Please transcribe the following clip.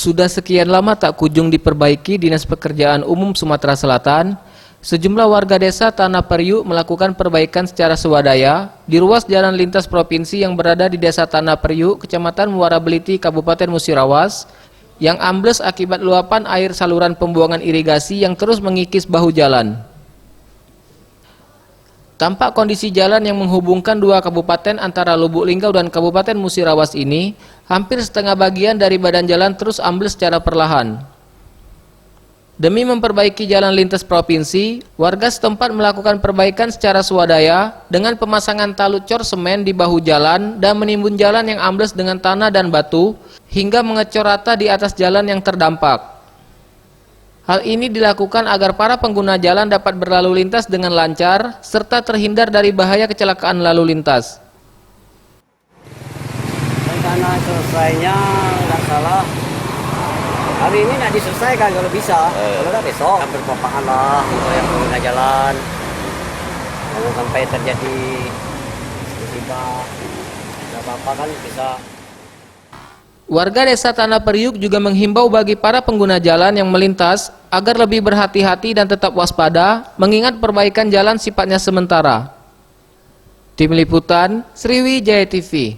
Sudah sekian lama tak kunjung diperbaiki Dinas Pekerjaan Umum Sumatera Selatan, sejumlah warga desa Tanah Periuk melakukan perbaikan secara swadaya di ruas jalan lintas provinsi yang berada di Desa Tanah Periuk, Kecamatan Muara Beliti, Kabupaten Musirawas, yang ambles akibat luapan air saluran pembuangan irigasi yang terus mengikis bahu jalan. Tampak kondisi jalan yang menghubungkan dua kabupaten antara Lubuk Linggau dan Kabupaten Musirawas ini, hampir setengah bagian dari badan jalan terus ambles secara perlahan. Demi memperbaiki jalan lintas provinsi, warga setempat melakukan perbaikan secara swadaya dengan pemasangan talut cor semen di bahu jalan dan menimbun jalan yang ambles dengan tanah dan batu hingga mengecor rata di atas jalan yang terdampak. Hal ini dilakukan agar para pengguna jalan dapat berlalu lintas dengan lancar serta terhindar dari bahaya kecelakaan lalu lintas. Rencana selesainya nggak salah hari ini nggak diselesaikan kalau bisa. Kalau nggak besok hampir papahan lah untuk yang pengguna jalan. Kalau sampai terjadi musibah, nggak apa-apa kan bisa. Warga desa Tanah Periuk juga menghimbau bagi para pengguna jalan yang melintas agar lebih berhati-hati dan tetap waspada mengingat perbaikan jalan sifatnya sementara. Tim Liputan Sriwijaya TV.